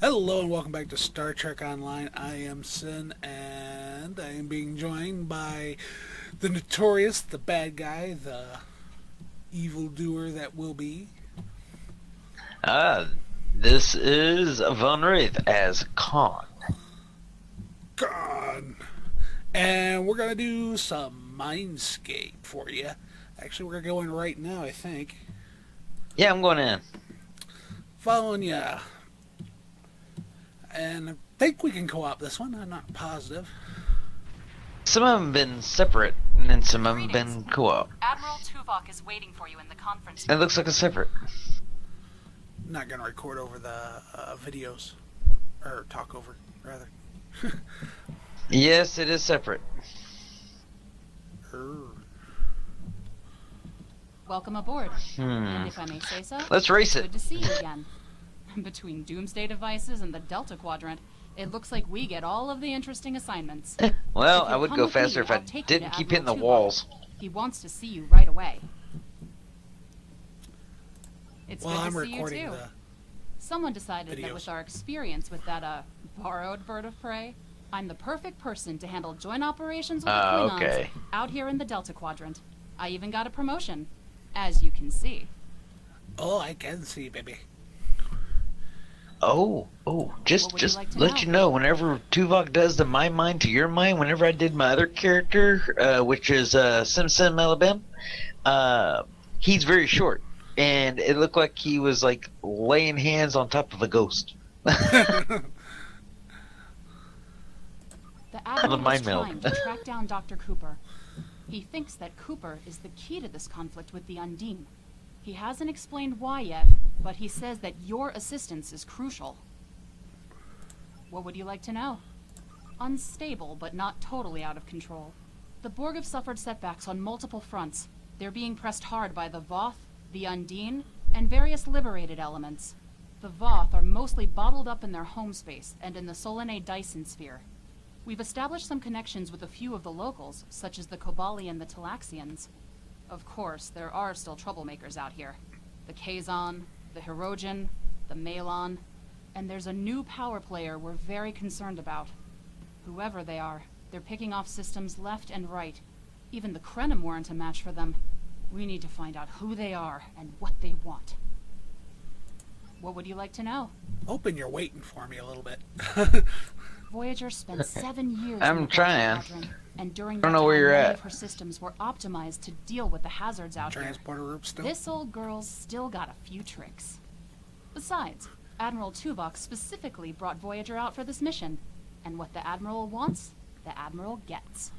Hello and welcome back to Star Trek Online. I am Sin and I am being joined by the notorious, the bad guy, the evildoer that will be. Uh, this is Von Wraith as Khan. Gone. And we're going to do some Mindscape for you. Actually, we're going to go in right now, I think. Yeah, I'm going in. Following ya. And I think we can co-op this one. I'm not positive. Some of them been separate, and then some of them been co-op. Admiral Tuvok is waiting for you in the conference It looks like a separate. I'm not going to record over the videos. Or talk over, rather. Yes, it is separate. Welcome aboard. And if I may say so, Let's race good it. to see you again. Between doomsday devices and the Delta Quadrant, it looks like we get all of the interesting assignments. Well, If you'll I would come go with me, faster if I'll I take you didn't to keep hitting the Admiral Tuvok. walls. He wants to see you right away. It's Well, I'm good to see you recording too. the Someone decided that videos. with our experience with that borrowed bird of prey, I'm the perfect person to handle joint operations with the Klingons Okay. out here in the Delta Quadrant. I even got a promotion, as you can see. Oh, I can see, baby. Oh, What just would you like to let know? you know, whenever Tuvok does the my mind to your mind, whenever I did my other character, which is Sim Alabama, he's very short, and it looked like he was like laying hands on top of a ghost. The Admiral mind is meld. trying to track down Dr. Cooper. He thinks that Cooper is the key to this conflict with the Undine. He hasn't explained why yet, but he says that your assistance is crucial. What would you like to know? Unstable, but not totally out of control. The Borg have suffered setbacks on multiple fronts. They're being pressed hard by the Voth, the Undine, and various liberated elements. The Voth are mostly bottled up in their home space and in the Solanae Dyson sphere. We've established some connections with a few of the locals, such as the Kobali and the Talaxians. Of course, there are still troublemakers out here. The Kazon, the Hirogen, the Malon, and there's a new power player we're very concerned about. Whoever they are, they're picking off systems left and right. Even the Krenim weren't a match for them. We need to find out who they are and what they want. What would you like to know? Hoping you're waiting for me a little bit. Voyager spent 7 years I'm in the Delta trying. Quadrant, and during Don't that know where time, you're many at. of her systems were optimized to deal with the hazards out here. Transporter room still. This old girl's still got a few tricks. Besides, Admiral Tuvok specifically brought Voyager out for this mission, and what the Admiral wants, the Admiral gets.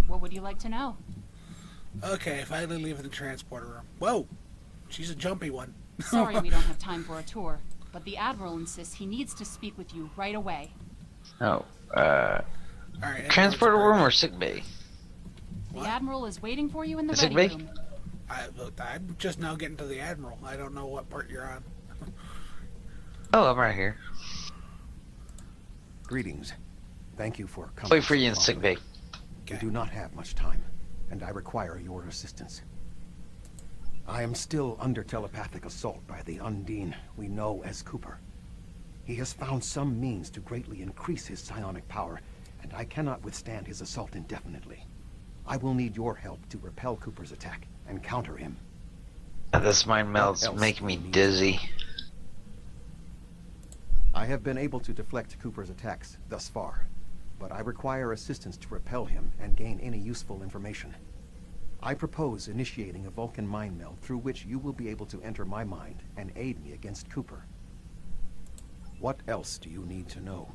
What would you like to know? Okay, finally leaving the transporter room. Whoa, she's a jumpy one. Sorry we don't have time for a tour, but the Admiral insists he needs to speak with you right away. Oh, All right, transporter room or sick bay? The What? Admiral is waiting for you in the Is it ready big? room. I'm just now getting to the Admiral. I don't know what part you're on. Oh, I'm right here. Greetings. Thank you for coming. Wait for you in so sick promptly. bay. We Okay. do not have much time, and I require your assistance. I am still under telepathic assault by the Undine we know as Cooper. He has found some means to greatly increase his psionic power, and I cannot withstand his assault indefinitely. I will need your help to repel Cooper's attack and counter him. This mind meld's else making me do you need? dizzy. I have been able to deflect Cooper's attacks thus far, but I require assistance to repel him and gain any useful information. I propose initiating a Vulcan mind meld through which you will be able to enter my mind and aid me against Cooper. What else do you need to know?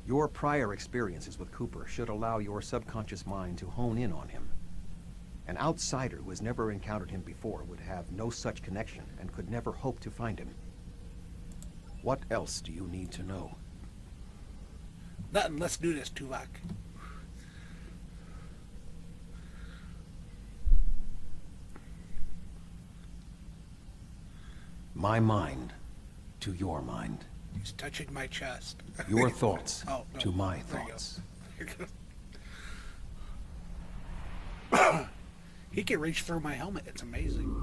Your prior experiences with Cooper should allow your subconscious mind to hone in on him. An outsider who has never encountered him before would have no such connection and could never hope to find him. What else do you need to know? Nothing. Let's do this, Tuvok. My mind to your mind. He's touching my chest. Your thoughts Oh, no. to my There you go. thoughts. He can reach through my helmet. It's amazing.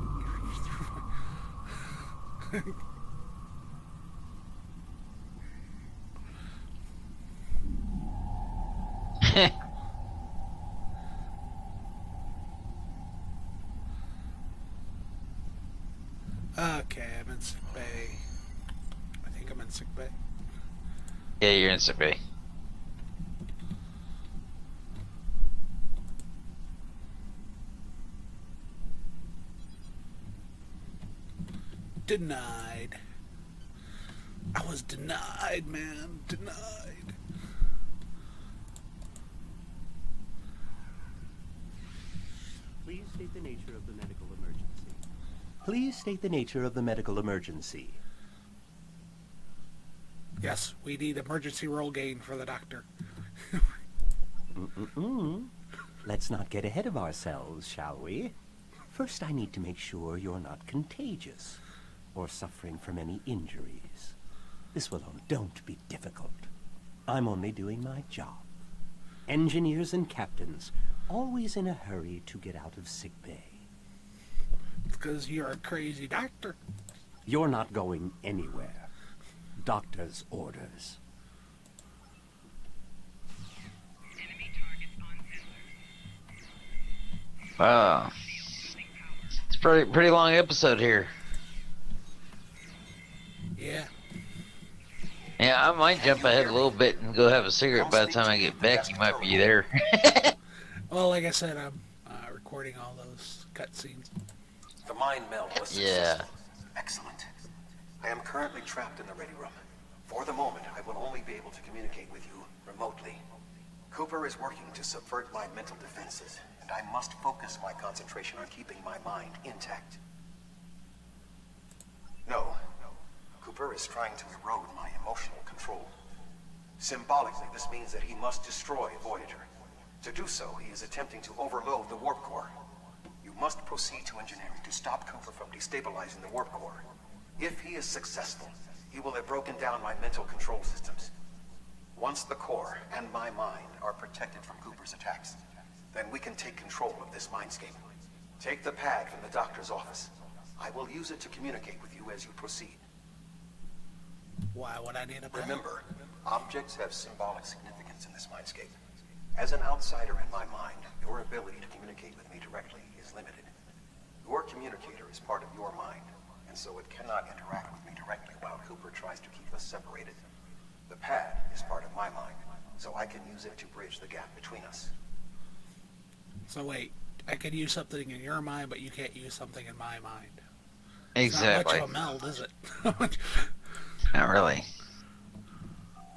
Okay, I'm in sick bay. I think I'm in sick bay. Yeah, you're in survey. Denied. I was denied, man. Denied. Please state the nature of the medical emergency. Please state the nature of the medical emergency. Yes, we need emergency roll gain for the doctor. Let's not get ahead of ourselves, shall we? First, I need to make sure you're not contagious or suffering from any injuries. This will don't be difficult. I'm only doing my job. Engineers and captains, always in a hurry to get out of sickbay. It's because you're a crazy doctor. You're not going anywhere. Doctor's orders. Wow. It's a pretty long episode here. Yeah. Yeah, I might jump ahead a little bit and go have a cigarette. By the time I get back, you might be there. Well, like I said, I'm recording all those cutscenes. The mind meld was Yeah. successful. Excellent. I am currently trapped in the ready room. For the moment, I will only be able to communicate with you remotely. Cooper is working to subvert my mental defenses, and I must focus my concentration on keeping my mind intact. No. Cooper is trying to erode my emotional control. Symbolically, this means that he must destroy Voyager. To do so, he is attempting to overload the warp core. You must proceed to engineering to stop Cooper from destabilizing the warp core. If he is successful, he will have broken down my mental control systems. Once the core and my mind are protected from Cooper's attacks, then we can take control of this mindscape. Take the pad from the doctor's office. I will use it to communicate with you as you proceed. Why would I need a pad? Remember, objects have symbolic significance in this mindscape. As an outsider in my mind, your ability to communicate with me directly is limited. Your communicator is part of your mind, and so it cannot interact with me directly while Cooper tries to keep us separated. The pad is part of my mind, so I can use it to bridge the gap between us. So wait, I could use something in your mind, but you can't use something in my mind. Exactly. It's not much of a meld, is it? Not really.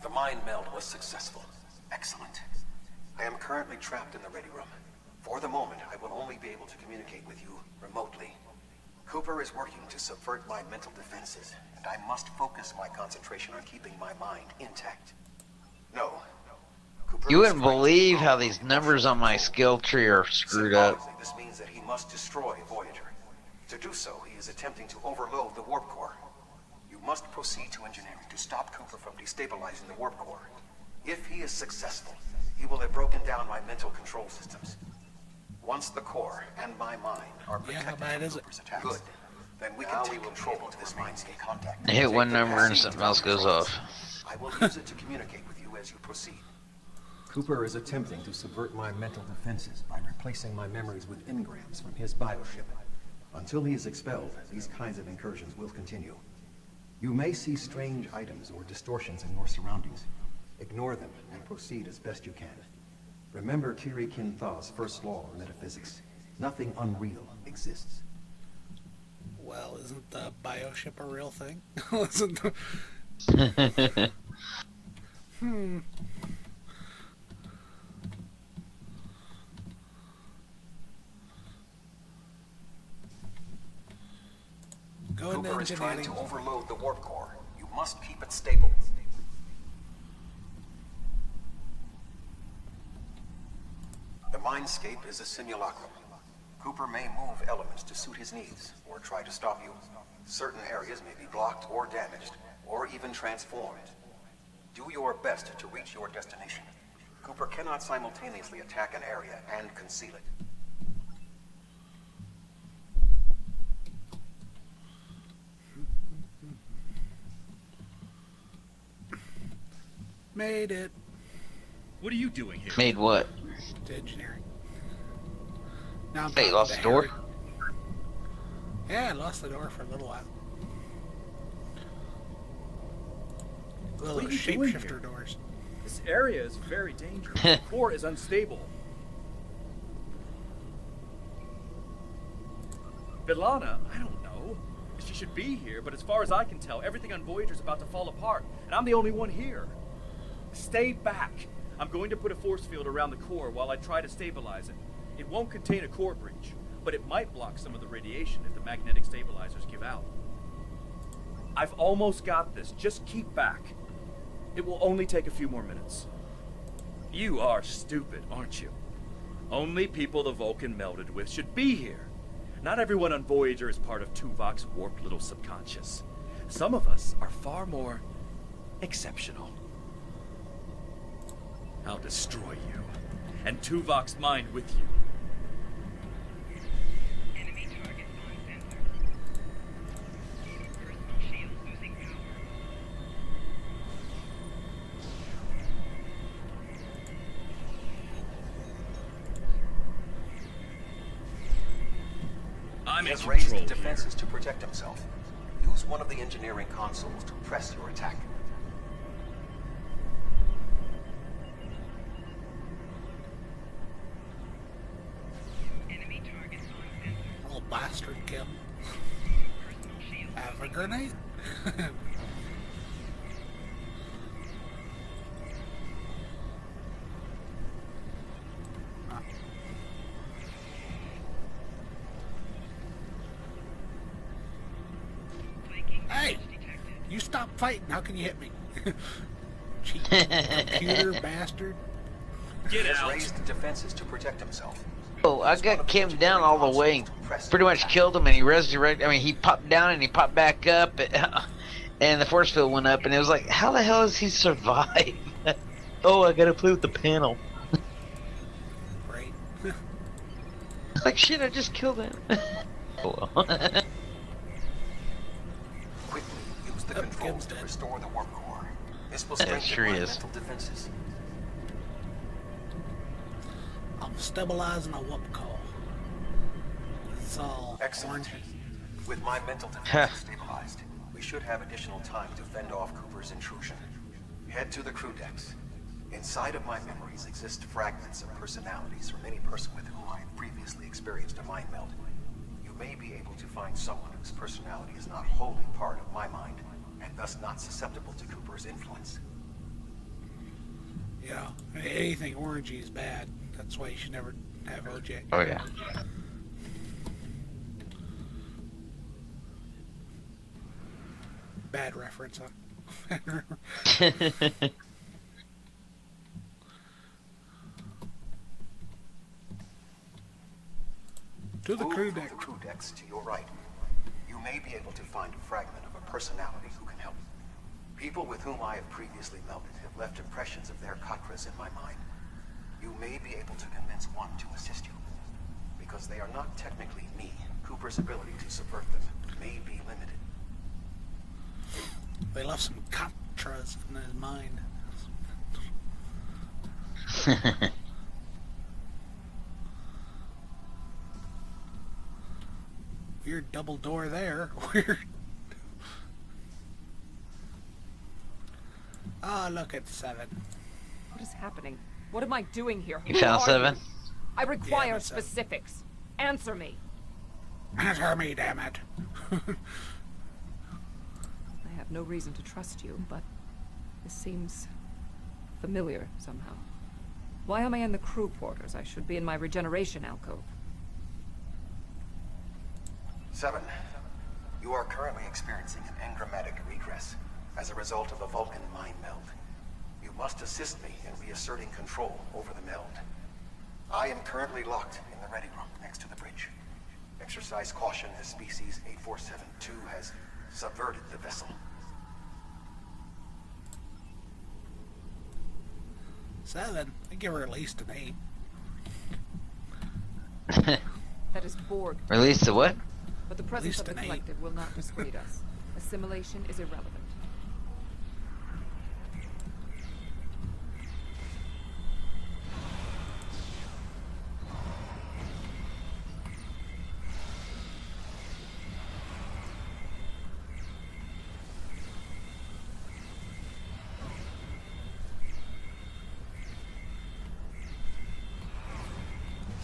The mind meld was successful. Excellent. I am currently trapped in the ready room. For the moment, I will only be able to communicate with you remotely. Cooper is working to subvert my mental defenses, and I must focus my concentration on keeping my mind intact. No. Cooper You is wouldn't trying to believe erode how my these emotional numbers on my control. skill tree are screwed up. Symbolically, this means that he must destroy Voyager. To do so, he is attempting to overload the warp core. You must proceed to engineering to stop Cooper from destabilizing the warp core. If he is successful, he will have broken down my mental control systems. Once the core and my mind are Yeah, how protected bad from is it? Cooper's attacks, good. Then we can take control of this mindscape contact. I hit one Take the number and pad something to else the goes controls. off. I will use it to communicate with you as you proceed. Cooper is attempting to subvert my mental defenses by replacing my memories with engrams from his bioship. Until he is expelled, these kinds of incursions will continue. You may see strange items or distortions in your surroundings. Ignore them and proceed as best you can. Remember Kiri Kin Tha's first law of metaphysics. Nothing unreal exists. Well, isn't the bioship a real thing? Isn't the... Go into Cooper is trying engineering. to overload the warp core. You must keep it stable. The mindscape is a simulacrum. Cooper may move elements to suit his needs, or try to stop you. Certain areas may be blocked or damaged, or even transformed. Do your best to reach your destination. Cooper cannot simultaneously attack an area and conceal it. Made it. What are you doing here? Made what? to engineering. Now I'm Hey, talking lost to the door? Harry. Yeah, I lost the door for a little while. Little What are you doing here? shapeshifter doors. This area is very dangerous. The core is unstable. Vilana, I don't know. She should be here, but as far as I can tell, everything on Voyager's about to fall apart, and I'm the only one here. Stay back. I'm going to put a force field around the core while I try to stabilize it. It won't contain a core breach, but it might block some of the radiation if the magnetic stabilizers give out. I've almost got this. Just keep back. It will only take a few more minutes. You are stupid, aren't you? Only people the Vulcan melded with should be here. Not everyone on Voyager is part of Tuvok's warped little subconscious. Some of us are far more exceptional. I'll destroy you, and Tuvok's mind with you. Enemy target non-sensor. Personal shield losing power. I'm He in has control raised here. defenses to protect himself. Use one of the engineering consoles to press your attack. Enemy target non-sensor. Little bastard Kim. Personal shield Have a grenade? flanking Hey! damage detected. You stop fighting. How can you hit me? Cheap computer bastard. Get He has out. raised defenses to protect himself. Oh, I got Kim down all the way and pretty much killed him, and he resurrected. I mean, he popped down and he popped back up, and the force field went up, and it was like, how the hell does he survive? Oh, I gotta play with the panel. Right. Like, shit, I just killed him. Oh, well. Quickly use the Oh, controls Kim's to dead. restore the warp core. This will Yeah, strengthen sure he my is. mental defenses. I'm stabilizing a whoop call. It's all Excellent. orange. With my mental defenses stabilized, we should have additional time to fend off Cooper's intrusion. Head to the crew decks. Inside of my memories exist fragments of personalities from any person with whom I have previously experienced a mind meld. You may be able to find someone whose personality is not wholly part of my mind, and thus not susceptible to Cooper's influence. Yeah. Anything orangey is bad. That's why you should never have OJ. Oh, yeah. Bad reference, huh? To the Move crew through deck. the crew decks to your right. You may be able to find a fragment of a personality who can help. People with whom I have previously melded have left impressions of their Katras in my mind. You may be able to convince one to assist you. Because they are not technically me, Cooper's ability to subvert them may be limited. They left some contras in his mind. Weird double door there. Weird. Ah, look at 7. What is happening? What am I doing here? You Who found are 7? you? I require that's seven. specifics. Answer me. Answer me, damn it. I have no reason to trust you, but this seems familiar somehow. Why am I in the crew quarters? I should be in my regeneration alcove. 7. You are currently experiencing an engrammatic regress as a result of a Vulcan mind meld. You must assist me in reasserting control over the meld. I am currently locked in the ready room next to the bridge. Exercise caution as species 8472 has subverted the vessel. 7? I give her at least an 8. That is Borg, Release the what? but the presence least of the an 8. collective will not dissuade us. Assimilation is irrelevant.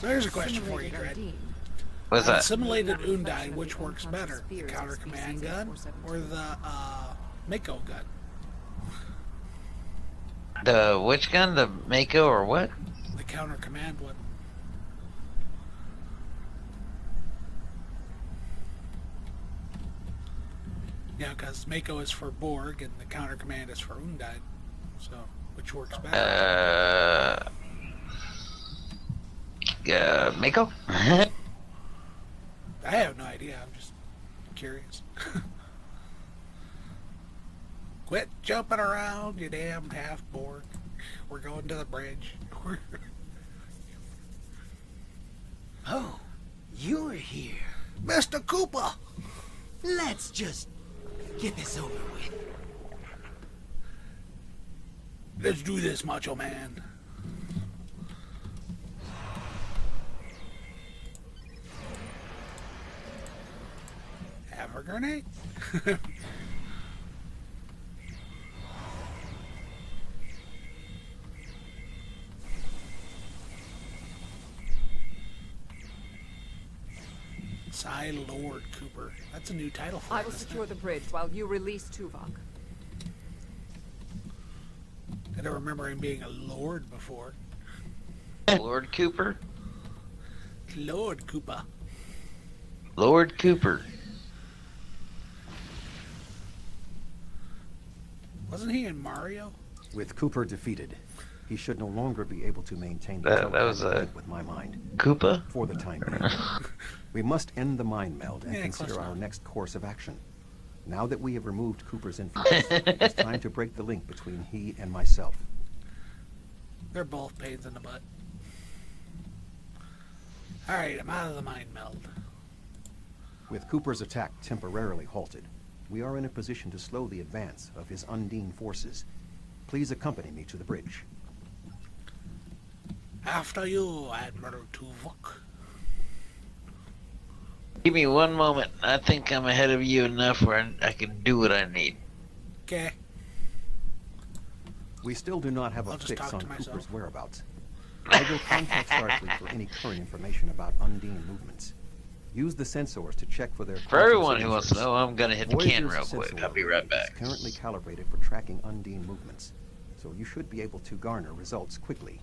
So here's a question for you, Simulated Dread. Undine. What's On a that? simulated Reflection of Undine, the which works unconscious better, the fears of counter species command gun or 8472? the Mako gun? The which gun? The Mako or what? The counter command one. Yeah, because Mako is for Borg and the counter command is for Undine. So, which works better? Mako? I have no idea. I'm just curious. Quit jumping around, you damn half Borg. We're going to the bridge. Oh, you're here. Mr. Cooper! Let's just get this over with. Let's do this, Macho Man. Have a grenade. Psy Lord Cooper. That's a new title for I him, will isn't secure it? the bridge while you release Tuvok. I don't remember him being a lord before. Lord Cooper? Lord Cooper. Lord Cooper. Wasn't he in Mario? With Cooper defeated, he should no longer be able to maintain the That was telepathic a- link with my mind. Koopa? For the time being. We must end the mind meld and Yeah, close consider our enough. next course of action. Now that we have removed Cooper's influence, it's time to break the link between he and myself. They're both pains in the butt. Alright, I'm out of the mind meld. With Cooper's attack temporarily halted, we are in a position to slow the advance of his Undine forces. Please accompany me to the bridge. After you, Admiral Tuvok. Give me one moment. I think I'm ahead of you enough where I can do what I need. Okay. We still do not have I'll a just fix talk on to myself. Cooper's whereabouts. I will contact Starfleet for any current information about Undine movements. Use the sensors to check for their For everyone who wants to signatures. know, I'm gonna hit the can Voyager's real quick. sensor I'll be right array back. is currently calibrated for tracking Undine movements, so you should be able to garner results quickly.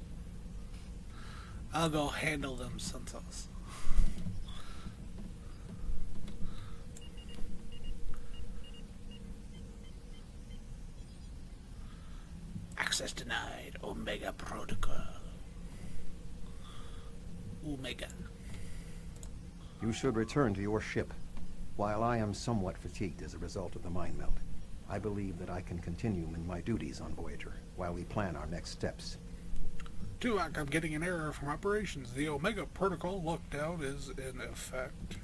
I'll go handle them sensors. Access denied. Omega Protocol. Omega. You should return to your ship. While I am somewhat fatigued as a result of the mind meld, I believe that I can continue in my duties on Voyager while we plan our next steps. Tuvok, I'm getting an error from operations. The Omega Protocol lockdown is in effect.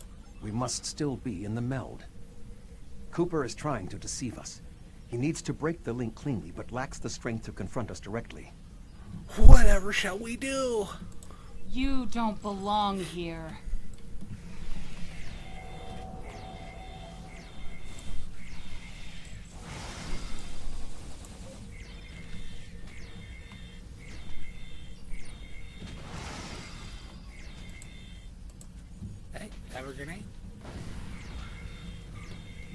We must still be in the meld. Cooper is trying to deceive us. He needs to break the link cleanly, but lacks the strength to confront us directly. Whatever shall we do? You don't belong here. Hey, have a grenade.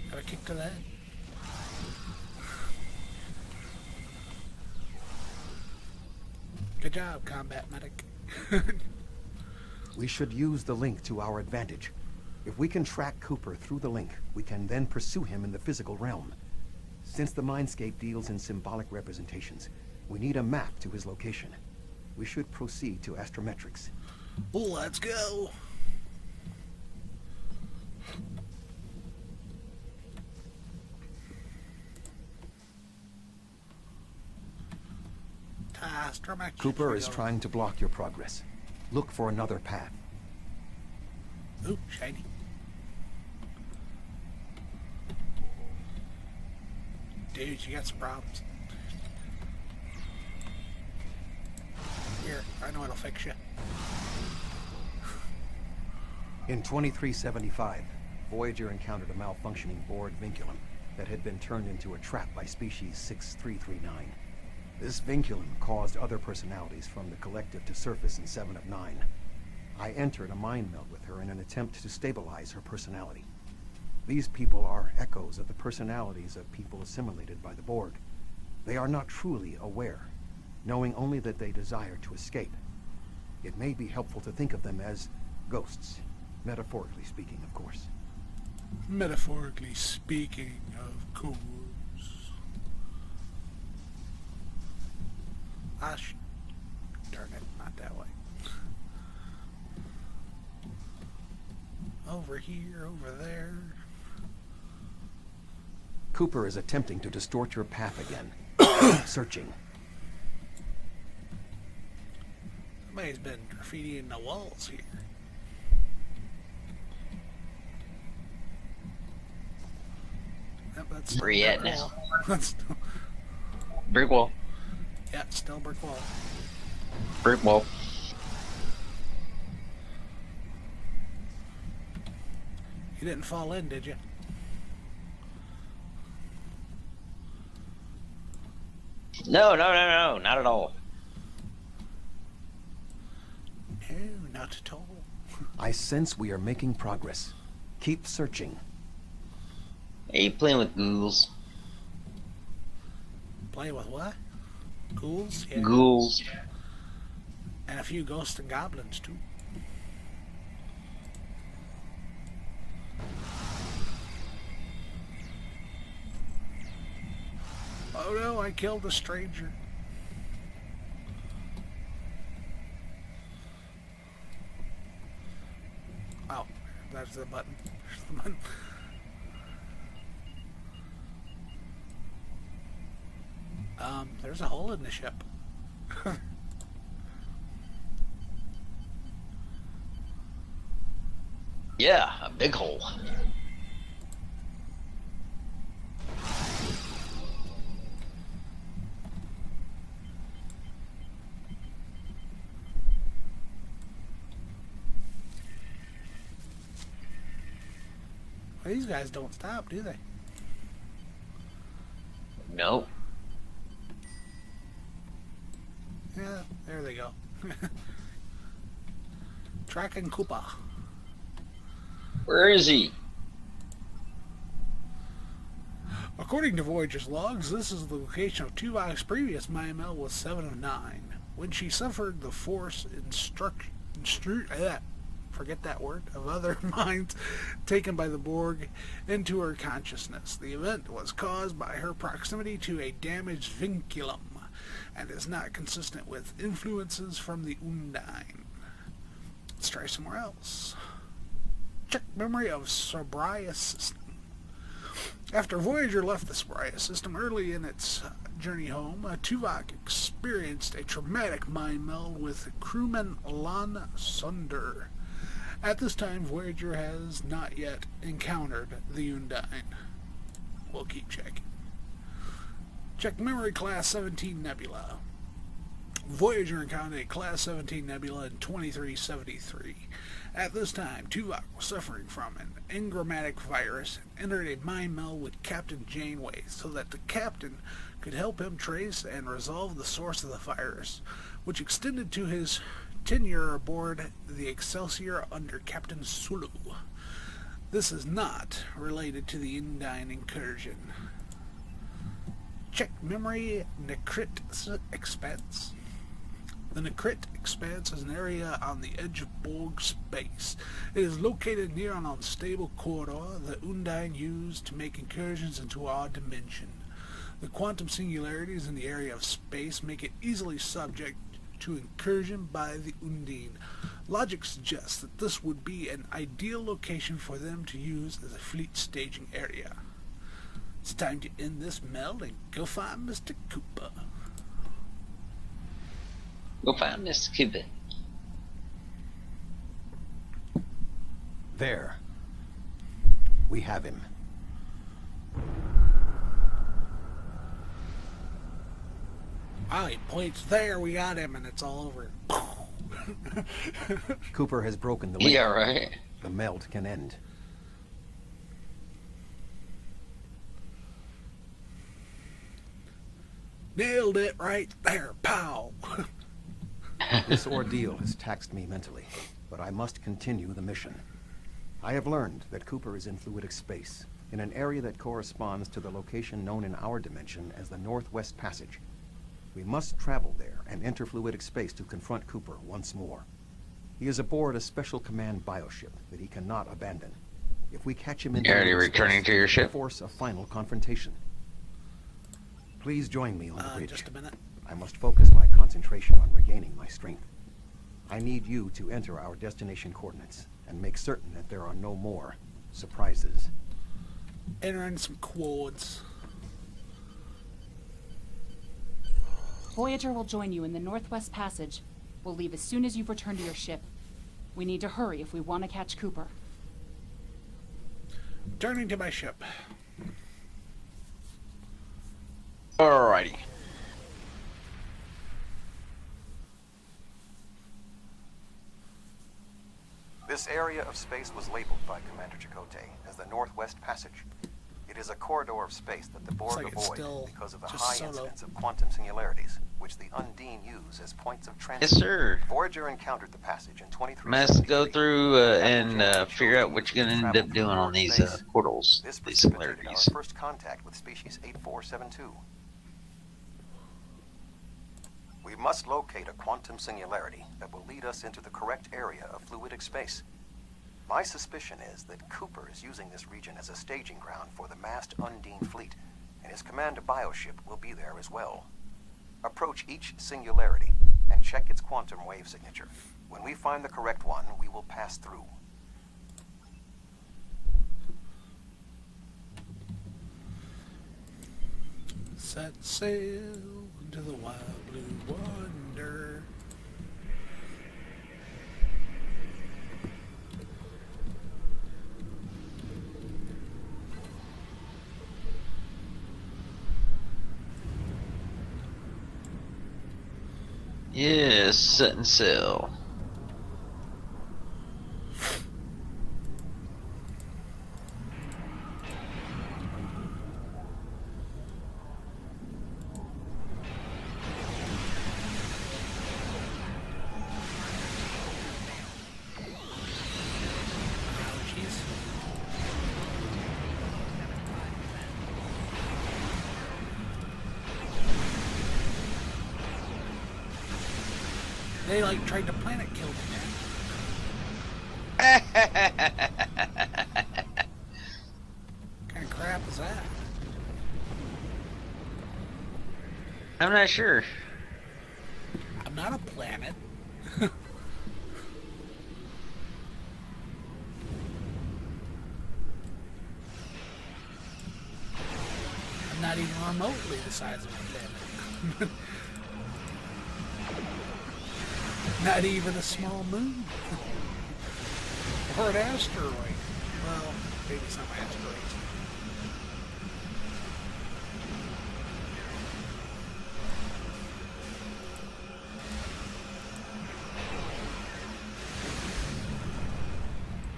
Have a kick to the head. Good job, combat medic. We should use the link to our advantage. If we can track Cooper through the link, we can then pursue him in the physical realm. Since the Mindscape deals in symbolic representations, we need a map to his location. We should proceed to astrometrics. Let's go. Astrometrics. Cooper is trying to block your progress. Look for another path. Ooh, shiny. Dude, you got some problems. Here, I know it'll fix you. In 2375, Voyager encountered a malfunctioning Borg vinculum that had been turned into a trap by species 6339. This vinculum caused other personalities from the collective to surface in 7 of 9. I entered a mind meld with her in an attempt to stabilize her personality. These people are echoes of the personalities of people assimilated by the Borg. They are not truly aware, knowing only that they desire to escape. It may be helpful to think of them as ghosts, metaphorically speaking, of course. Metaphorically speaking, of course. I should turn it not that way. Over here, over there. Cooper is attempting to distort your path again. Searching. Somebody's been graffitiing the walls here. Yep, that's Where you at brick now? wall. That's still, Brick wall. yeah, still brick wall. Brick wall. You didn't fall in, did you? No, not at all. No, not at all. I sense we are making progress. Keep searching. Are you playing with ghouls? Play with what? Ghouls? Yeah. Ghouls. And a few ghosts and goblins, too. Oh no, I killed a stranger. Oh, that's the button. There's the button. There's a hole in the ship. Yeah, a big hole. Well, these guys don't stop, do they? Nope. Yeah, there they go. Tracking Koopa. Where is he? According to Voyager's logs, this is the location of Tuvok's previous mind meld with 7 of 9, when she suffered the force forget that word, of other minds taken by the Borg into her consciousness. The event was caused by her proximity to a damaged vinculum, and is not consistent with influences from the Undine. Let's try somewhere else. Check memory of Sobrius system. After Voyager left the Sobrius system early in its journey home, Tuvok experienced a traumatic mind meld with crewman Lon Sunder. At this time, Voyager has not yet encountered the Undine. We'll keep checking. Check memory Class 17 Nebula. Voyager encountered a Class 17 Nebula in 2373. At this time, Tuvok was suffering from an engrammatic virus and entered a mind meld with Captain Janeway so that the captain could help him trace and resolve the source of the virus, which extended to his tenure aboard the Excelsior under Captain Sulu. This is not related to the Undine incursion. Check memory Nekrit Expanse. The Nekrit Expanse is an area on the edge of Borg space. It is located near an unstable corridor that Undine used to make incursions into our dimension. The quantum singularities in the area of space make it easily subject to incursion by the Undine. Logic suggests that this would be an ideal location for them to use as a fleet staging area. It's time to end this meld and go find Mr. Cooper. Go find Mr. Cooper. There. We have him. Ah, he points there, we got him, and it's all over. Cooper has broken the link. Yeah, right. The meld can end. Nailed it right there, pow! This ordeal has taxed me mentally. but I must continue the mission. I have learned that Cooper is in fluidic space, in an area that corresponds to the location known in our dimension as the Northwest Passage. We must travel there and enter fluidic space to confront Cooper once more. He is aboard a special command bioship that he cannot abandon. If we catch him in You already fluidic returning space, to your we'll ship? force a final confrontation. Please join me on the bridge. Just a minute. I must focus my concentration on regaining my strength. I need you to enter our destination coordinates and make certain that there are no more surprises. Entering some quads. Voyager will join you in the Northwest Passage. We'll leave as soon as you've returned to your ship. We need to hurry if we want to catch Cooper. Turning to my ship. Alrighty. This area of space was labeled by Commander Chakotay as the Northwest Passage. It is a corridor of space that the Borg like it's avoid still because of the just high solo. incidence of quantum singularities, which the Undine use as points of transit. Yes, sir. Voyager encountered the passage in 23. Must go through and figure out what you're gonna end up doing on these portals, This these precipitated our similarities. first contact with species 8472. We must locate a quantum singularity that will lead us into the correct area of fluidic space. My suspicion is that Cooper is using this region as a staging ground for the massed Undine fleet, and his command bioship will be there as well. Approach each singularity and check its quantum wave signature. When we find the correct one, we will pass through. Set sail into the wild blue wonder. Yes, setting sail. Jeez. They like tried to planet kill me. What kind of crap is that? I'm not sure. I'm not a planet. I'm not even remotely the size of a planet. Not even a small moon. Or an asteroid. Well, maybe some asteroids.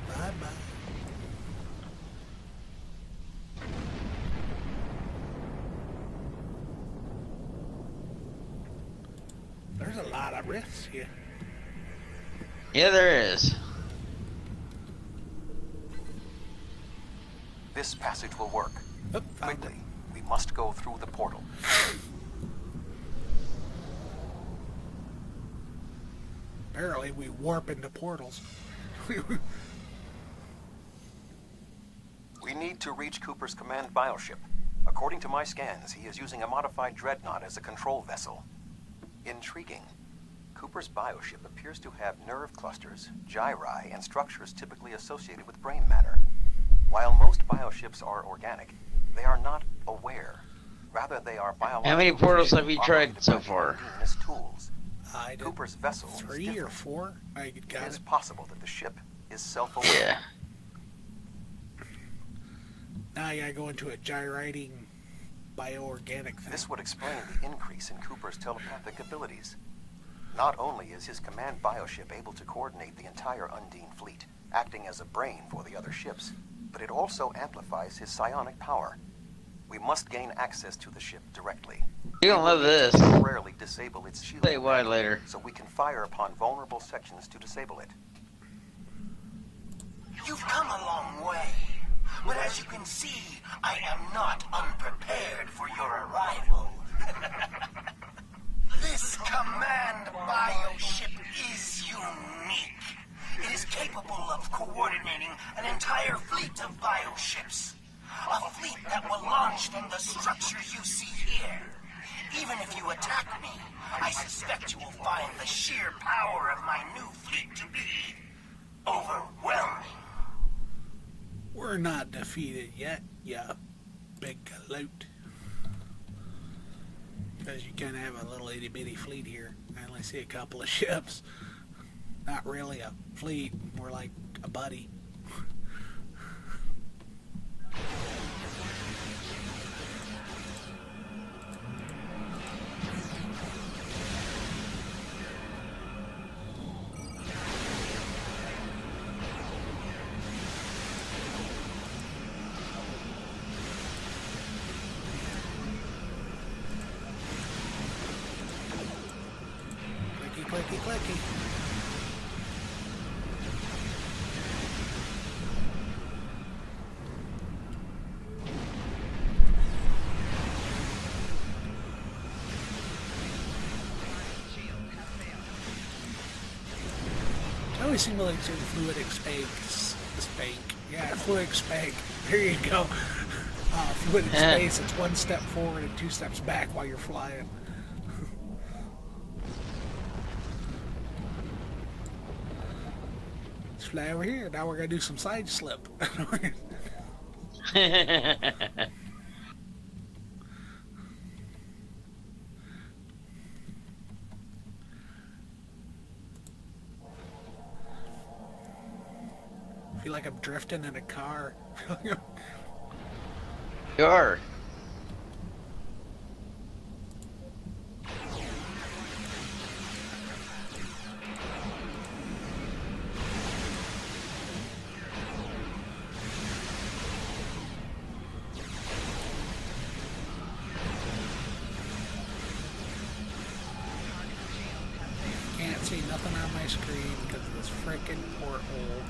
Bye-bye. There's a lot of rifts here. Yeah, there is. This passage will work. Oop, found Quickly, we must go through the portal. Apparently we warp into portals. We need to reach Cooper's command bioship. According to my scans, he is using a modified dreadnought as a control vessel. Intriguing. Cooper's bioship appears to have nerve clusters, gyri, and structures typically associated with brain matter. While most bioships are organic, they are not aware. Rather, they are biological. How many portals have you operated tried so by the far? Undine as tools. I did Cooper's vessel is 3 or different. 4. I It got is it. possible that the ship is self-aware. Yeah. Now I gotta go into a gyrating bioorganic thing. This would explain the increase in Cooper's telepathic abilities. Not only is his command bioship able to coordinate the entire Undine fleet, acting as a brain for the other ships, but it also amplifies his psionic power. We must gain access to the ship directly. You're gonna love We will need this. to temporarily disable its shield Tell you why later. so we can fire upon vulnerable sections to disable it. You've come a long way. But as you can see, I am not unprepared for your arrival. This command bioship is unique. It is capable of coordinating an entire fleet of bioships. A fleet that will launch from the structures you see here. Even if you attack me, I suspect you will find the sheer power of my new fleet to be overwhelming. We're not defeated yet, ya big galoot. Because you kind of have a little itty bitty fleet here. I only see a couple of ships. Not really a fleet, more like a buddy. Clicky, clicky. I always seem to like certain fluidic spank. Yeah, fluidic spank. There you go. Fluidic space, it's one step forward and two steps back while you're flying. Let's fly over here. Now we're going to do some side slip. I feel like I'm drifting in a car. You are. Can't see nothing on my screen because of this frickin' porthole.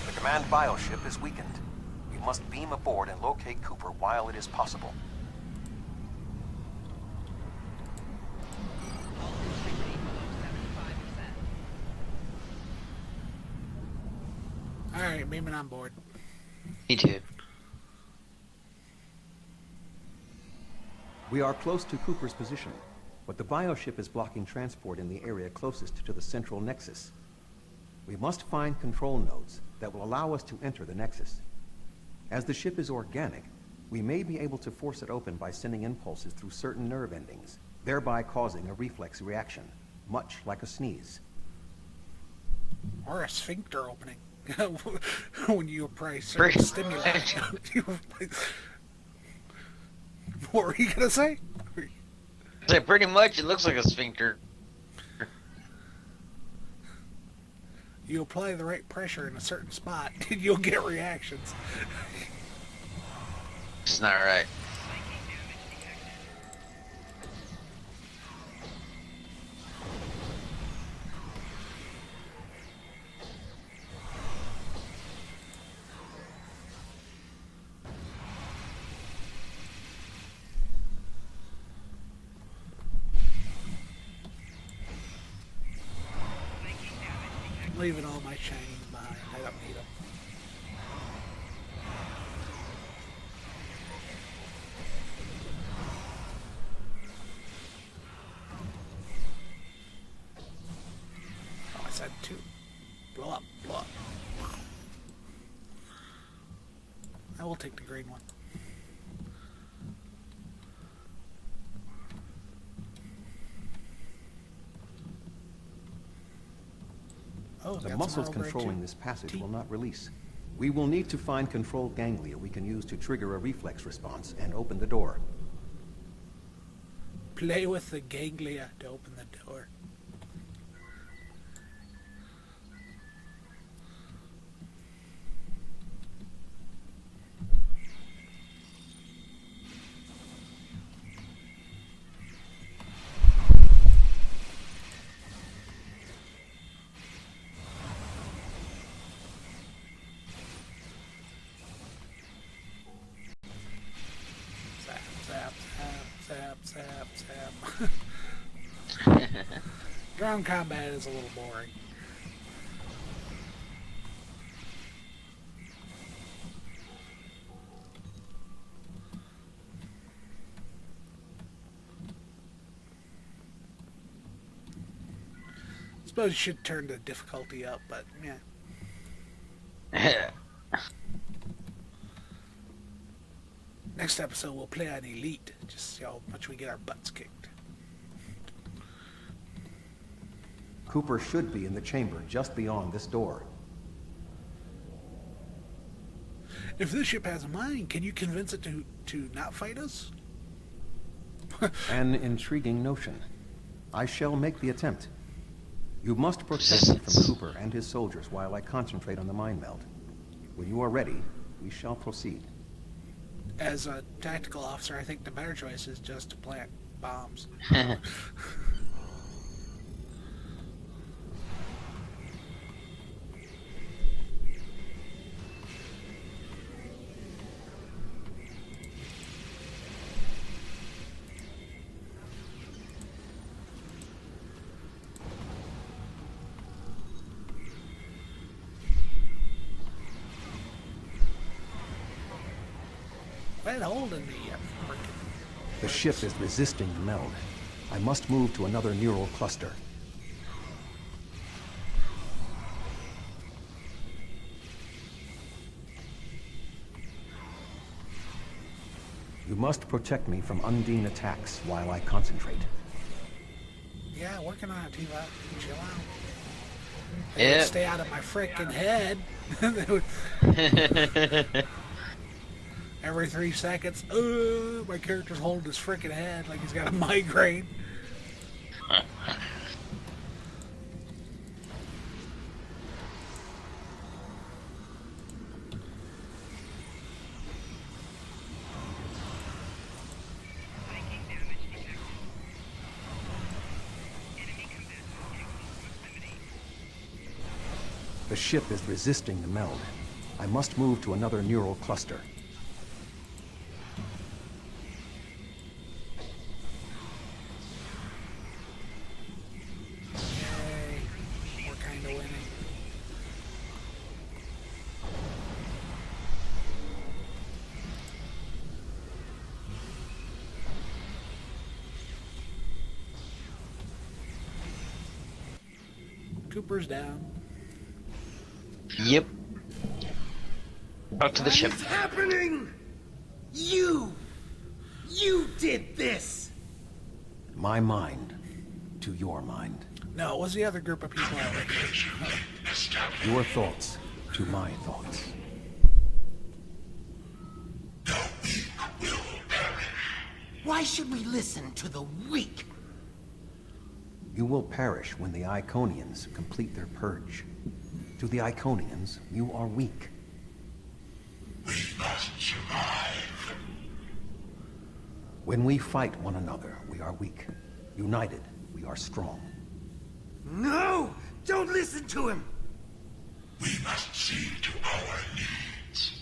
The command bioship is weakened. We must beam aboard and locate Cooper while it is possible. Alright, beaming on board. Me too. We are close to Cooper's position, but the bioship is blocking transport in the area closest to the central nexus. We must find control nodes that will allow us to enter the nexus. As the ship is organic, we may be able to force it open by sending impulses through certain nerve endings, thereby causing a reflex reaction, much like a sneeze. Or a sphincter opening. When you apply certain stimuli. What were you going to say? So pretty much it looks like a sphincter. You apply the right pressure in a certain spot and you'll get reactions. It's not right. I'm leaving all my shiny behind. I don't need them. Oh, I said two. Blow up, blow up. I will take the green one. Oh, The muscles controlling this passage will not release. We will need to find control ganglia we can use to trigger a reflex response and open the door. Play with the ganglia to open the door. Ground combat is a little boring. Suppose you should turn the difficulty up, but yeah. Next episode we'll play on Elite, just see how much we get our butts kicked. Cooper should be in the chamber just beyond this door. If this ship has a mind, can you convince it to not fight us? An intriguing notion. I shall make the attempt. You must protect me from Cooper and his soldiers while I concentrate on the mind meld. When you are ready, we shall proceed. As a tactical officer, I think the better choice is just to plant bombs. Quit holding me, you frickin'. The ship is resisting the meld. I must move to another neural cluster. You must protect me from Undine attacks while I concentrate. Yeah, working on it, T-Bot. Chill out. Yeah. Stay out of my frickin' head. Every 3 seconds, my character's holding his frickin' head like he's got a migraine. Viking damage detected. Enemy combatants in close proximity. The ship is resisting the meld. I must move to another neural cluster. Yay, we're kinda winning. Cooper's down. Yep. Out to the ship. What is happening? You did this. My mind to your mind. No, it was the other group of people I recognized. Your thoughts to my thoughts. Why should we listen to the weak? You will perish when the Iconians complete their purge. To the Iconians, you are weak. We must survive. When we fight one another, we are weak. United, we are strong. No! Don't listen to him! We must see to our needs.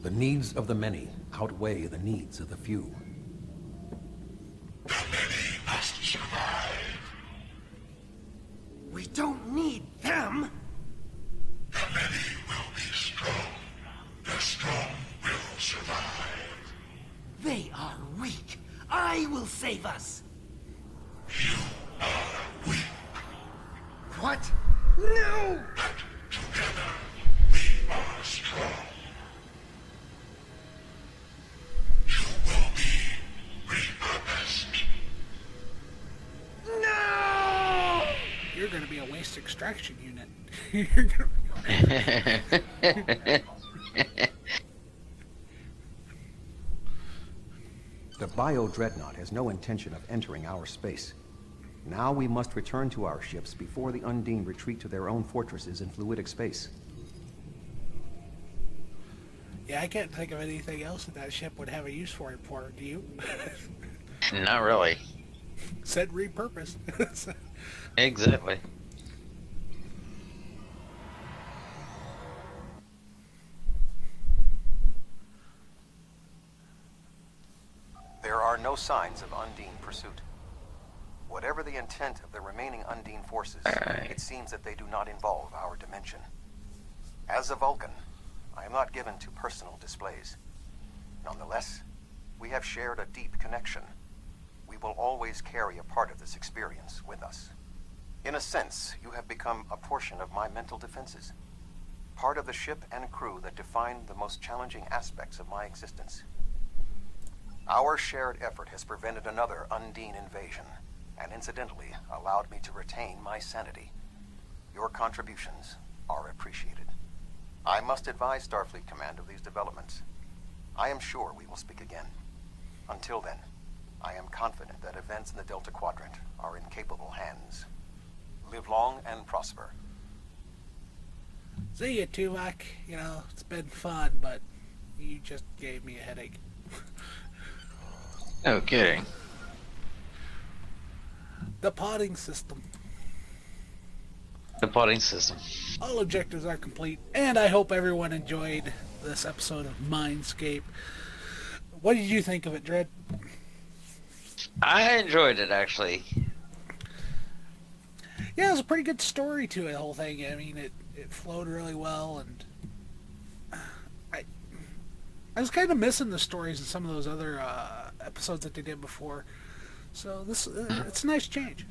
The needs of the many outweigh the needs of the few. The many must survive. We don't need them! The many will be strong. The strong will survive. They are weak. I will save us. You are weak. What? No! But together we are strong. You will be repurposed. No! You're gonna be a waste extraction unit. You're gonna be... The Bio-Dreadnought has no intention of entering our space. Now we must return to our ships before the Undine retreat to their own fortresses in fluidic space. Yeah, I can't think of anything else that ship would have a use for it for. Do you? Not really. Said repurposed. Exactly. There are no signs of Undine pursuit. Whatever the intent of the remaining Undine forces, Alright. it seems that they do not involve our dimension. As a Vulcan, I am not given to personal displays. Nonetheless, we have shared a deep connection. We will always carry a part of this experience with us. In a sense, you have become a portion of my mental defenses. Part of the ship and crew that define the most challenging aspects of my existence. Our shared effort has prevented another Undine invasion, and incidentally allowed me to retain my sanity. Your contributions are appreciated. I must advise Starfleet Command of these developments. I am sure we will speak again. Until then, I am confident that events in the Delta Quadrant are in capable hands. Live long and prosper. See you, Tuvok. You know, it's been fun, but you just gave me a headache. No kidding. The potting system. The potting system. All objectives are complete, and I hope everyone enjoyed this episode of Mindscape. What did you think of it, Dredd? I enjoyed it, actually. Yeah, it was a pretty good story to it, the whole thing. I mean, it flowed really well, and I was kind of missing the stories in some of those other episodes that they did before. So this it's a nice change.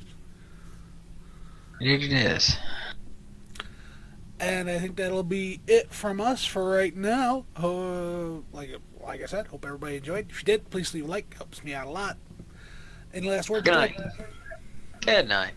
It is. And I think that'll be it from us for right now. Like I said, hope everybody enjoyed. If you did, please leave a like. Helps me out a lot. Any last words? Good night. Good night.